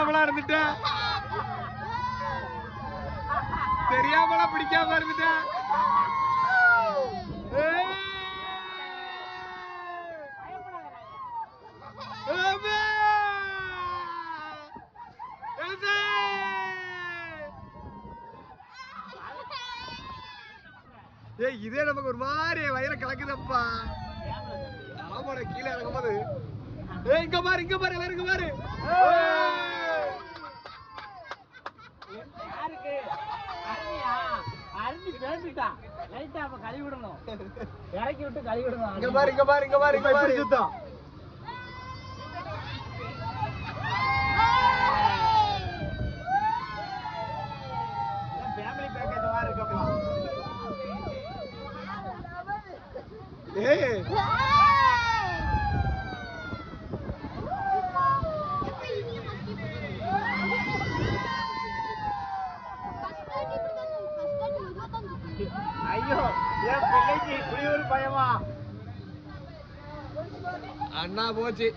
தெரியாமலா இருந்துட்டேன், தெரியாமலா பிடிக்காம இருந்துட்டேன். ஏய் இதே நமக்கு ஒரு மாதிரி வயிற கலக்குதப்பா. ஆமாடா கீழே இறங்கும்போது ஏய் இங்க பாரு எல்லாரும் இங்க பாரு. யாருக்கு அருமையா அருமை பேசிட்டா லைட்டா அப்ப கழுவி விடணும், இறக்கி விட்டு கழுவி விடணும். இங்க பாரு சுத்தம். ஃபேமிலி பேக்கேஜ் மாதிரி இருக்கப்பா. ஏய் ஐயோ என் பிள்ளைக்கு இப்படி ஒரு பயமா? அண்ணா போச்சு.